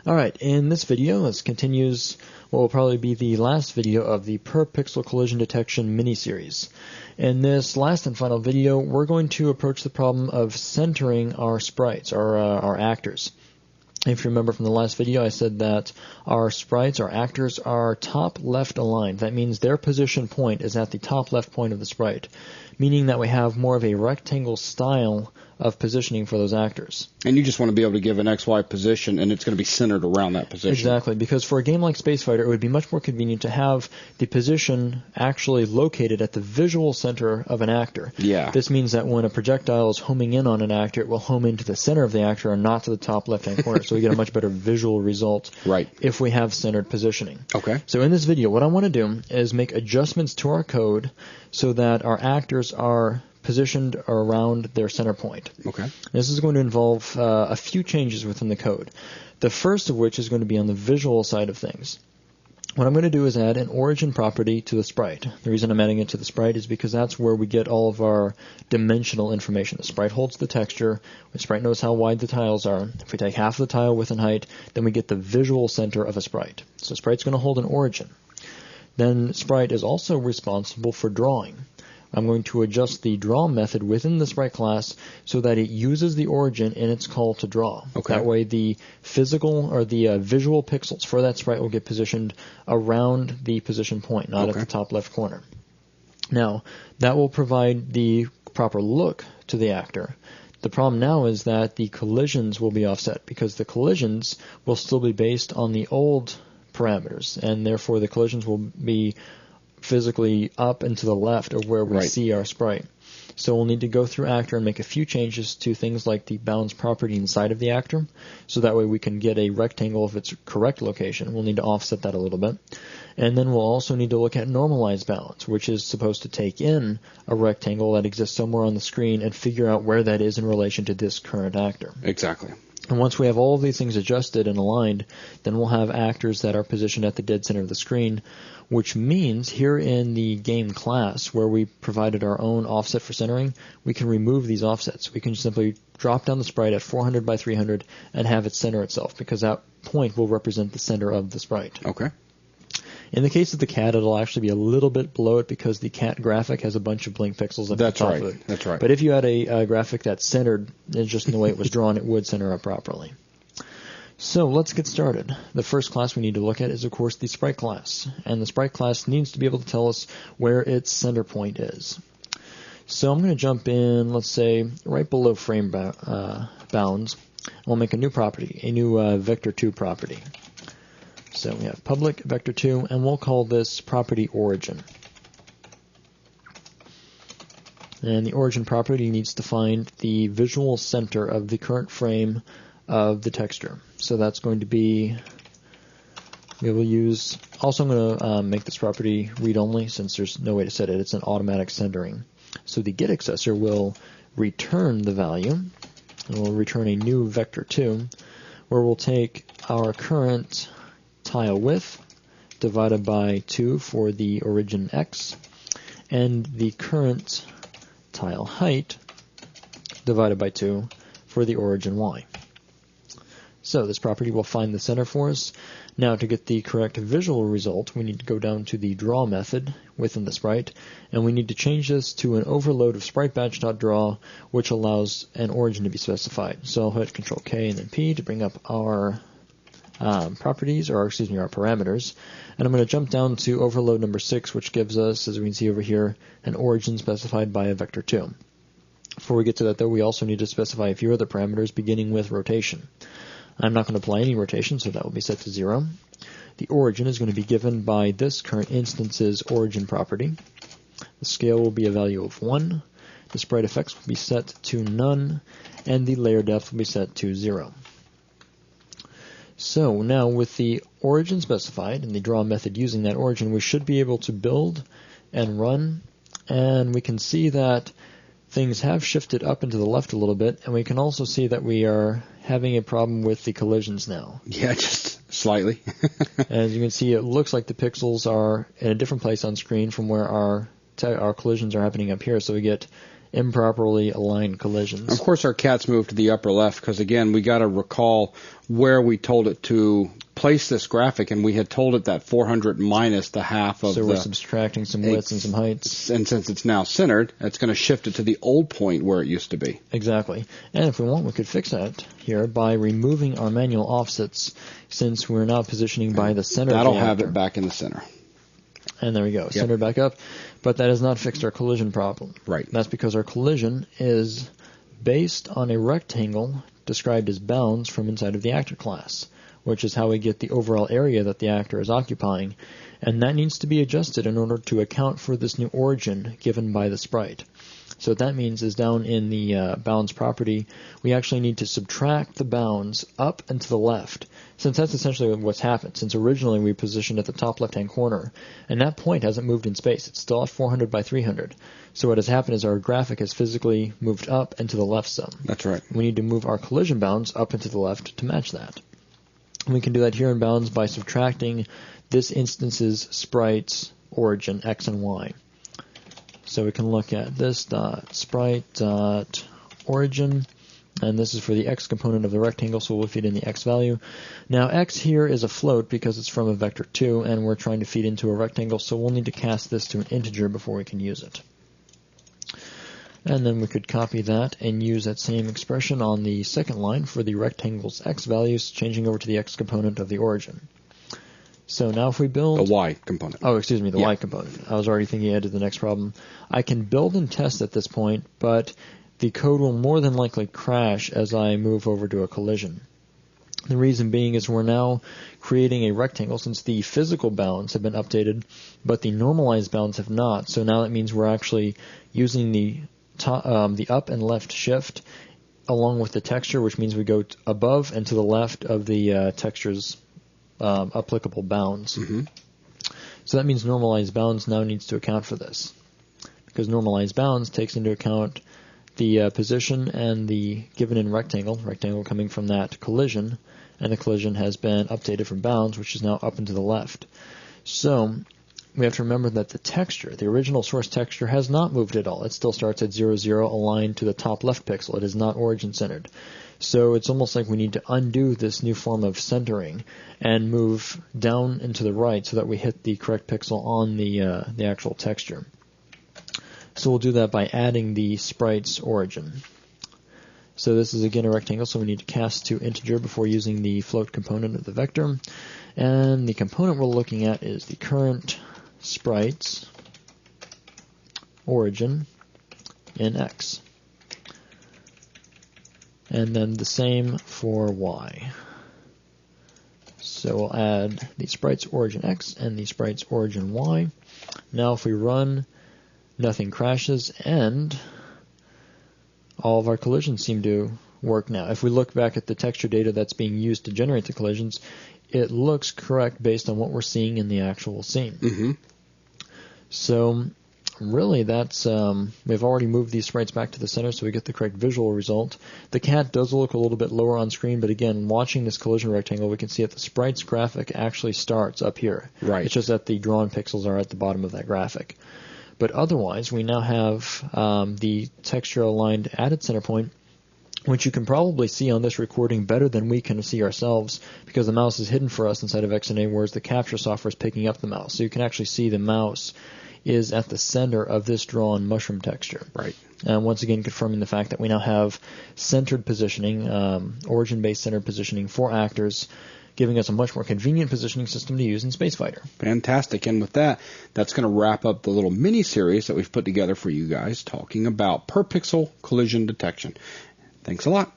Alright, in this video, this continues what will probably be the last video of the per pixel collision detection mini-series. In this last and final video, we're going to approach the problem of centering our sprites, our actors. If you remember from the last video, I said that our sprites, our actors, are top left aligned. That means their position point is at the top left point of the sprite, meaning that we have more of a rectangle style of positioning for those actors. And you just want to be able to give an XY position, and it's going to be centered around that position. Exactly, because for a game like Space Fighter, it would be much more convenient to have the position actually located at the visual center of an actor. Yeah. This means that when a projectile is homing in on an actor, it will home into the center of the actor and not to the top left-hand corner, so we get a much better visual result if we have centered positioning. Okay. So in this video, what I want to do is make adjustments to our code so that our actors are positioned around their center point. Okay. This is going to involve a few changes within the code. The first of which is going to be on the visual side of things. What I'm going to do is add an origin property to the sprite. The reason I'm adding it to the sprite is because that's where we get all of our dimensional information. The sprite holds the texture. The sprite knows how wide the tiles are. If we take half of the tile width and height, then we get the visual center of a sprite. So sprite's going to hold an origin. Then sprite is also responsible for drawing. I'm going to adjust the draw method within the sprite class so that it uses the origin in its call to draw. Okay. That way the physical or the visual pixels for that sprite will get positioned around the position point, not at the top left corner. Now, that will provide the proper look to the actor. The problem now is that the collisions will be offset because the collisions will still be based on the old parameters, and therefore the collisions will be physically up and to the left of where we see our sprite. So we'll need to go through actor and make a few changes to things like the bounds property inside of the actor, so that way we can get a rectangle of its correct location. We'll need to offset that a little bit. And then we'll also need to look at normalized bounds, which is supposed to take in a rectangle that exists somewhere on the screen and figure out where that is in relation to this current actor. Exactly. And once we have all of these things adjusted and aligned, then we'll have actors that are positioned at the dead center of the screen, which means here in the game class where we provided our own offset for centering, we can remove these offsets. We can simply drop down the sprite at 400 by 300 and have it center itself, because that point will represent the center of the sprite. Okay. In the case of the cat, it'll actually be a little bit below it because the cat graphic has a bunch of blank pixels at the top of it. That's right. But if you had a graphic that's centered, just in the way it was drawn, it would center up properly. So let's get started. The first class we need to look at is, of course, the sprite class. And the sprite class needs to be able to tell us where its center point is. So I'm going to jump in, let's say, right below frame bounds. We'll make a new property, a new vector2 property. So we have public vector2, and we'll call this property origin. And the origin property needs to find the visual center of the current frame of the texture. So that's going to be, we will use, also I'm going to make this property read-only since there's no way to set it. It's an automatic centering. So the get accessor will return the value, and we'll return a new vector2, where we'll take our current tile width divided by 2 for the origin x, and the current tile height divided by 2 for the origin y. So this property will find the center for us. Now to get the correct visual result, we need to go down to the draw method within the sprite, and we need to change this to an overload of spritebatch.draw, which allows an origin to be specified. So I'll hit Control K and then P to bring up our properties, or excuse me, our parameters, and I'm going to jump down to overload number 6, which gives us, as we can see over here, an origin specified by a vector2. Before we get to that, though, we also need to specify a few other parameters, beginning with rotation. I'm not going to apply any rotation, so that will be set to 0. The origin is going to be given by this current instance's origin property. The scale will be a value of 1. The sprite effects will be set to none, and the layer depth will be set to 0. So now with the origin specified and the draw method using that origin, we should be able to build and run, and we can see that things have shifted up and to the left a little bit, and we can also see that we are having a problem with the collisions now. Yeah, just slightly. As you can see, it looks like the pixels are in a different place on screen from where our collisions are happening up here, so we get improperly aligned collisions. Of course, our cat's moved to the upper left because, again, we got to recall where we told it to place this graphic, and we had told it that 400 minus the half of so we're subtracting some widths and some heights. And since it's now centered, it's going to shift it to the old point where it used to be. Exactly. And if we want, we could fix that here by removing our manual offsets, since we're now positioning by the center That'll of the have actor. it back in the center. And there we go, Yep. centered back up. But that has not fixed our collision problem. Right. That's because our collision is based on a rectangle described as bounds from inside of the actor class, which is how we get the overall area that the actor is occupying. And that needs to be adjusted in order to account for this new origin given by the sprite. So what that means is down in the bounds property, we actually need to subtract the bounds up and to the left, since that's essentially what's happened, since originally we positioned at the top left-hand corner, and that point hasn't moved in space. It's still at 400 by 300. So what has happened is our graphic has physically moved up and to the left some. That's right. We need to move our collision bounds up and to the left to match that. And we can do that here in bounds by subtracting this instance's sprites origin, x and y. So we can look at this .sprite.origin, and this is for the x component of the rectangle, so we'll feed in the x value. Now x here is a float because it's from a vector 2, and we're trying to feed into a rectangle, so we'll need to cast this to an integer before we can use it. And then we could copy that and use that same expression on the second line for the rectangle's x values, changing over to the x component of the origin. So now if we build... The y component. Oh, excuse me, the y component. I was already thinking ahead to the next problem. I can build and test at this point, but the code will more than likely crash as I move over to a collision. The reason being is we're now creating a rectangle since the physical bounds have been updated, but the normalized bounds have not. So now that means we're actually using the up and left shift along with the texture, which means we go above and to the left of the texture's applicable bounds. Mm-hmm. So that means normalized bounds now needs to account for this, because normalized bounds takes into account the position and the given in rectangle coming from that collision, and the collision has been updated from bounds, which is now up and to the left. So we have to remember that the texture, the original source texture, has not moved at all. It still starts at 0, 0, aligned to the top left pixel. It is not origin-centered. So it's almost like we need to undo this new form of centering and move down and to the right so that we hit the correct pixel on the actual texture. So we'll do that by adding the sprite's origin. So this is again a rectangle, so we need to cast to integer before using the float component of the vector. And the component we're looking at is the current sprite's origin in x. And then the same for y. So we'll add the sprite's origin x and the sprite's origin y. Now if we run, nothing crashes, and all of our collisions seem to work now. If we look back at the texture data that's being used to generate the collisions, it looks correct based on what we're seeing in the actual scene. Mm-hmm. So really that's, we've already moved these sprites back to the center so we get the correct visual result. The cat does look a little bit lower on screen, but again, watching this collision rectangle, we can see that the sprite's graphic actually starts up here. Right. It's just that the drawn pixels are at the bottom of that graphic. But otherwise, we now have the texture aligned at its center point, which you can probably see on this recording better than we can see ourselves, because the mouse is hidden for us inside of XNA, whereas the capture software is picking up the mouse. So you can actually see the mouse is at the center of this drawn mushroom texture. Right. And once again, confirming the fact that we now have centered positioning, origin-based centered positioning for actors, giving us a much more convenient positioning system to use in Spacefighter. Fantastic. And with that, that's going to wrap up the little mini-series that we've put together for you guys talking about per-pixel collision detection. Thanks a lot.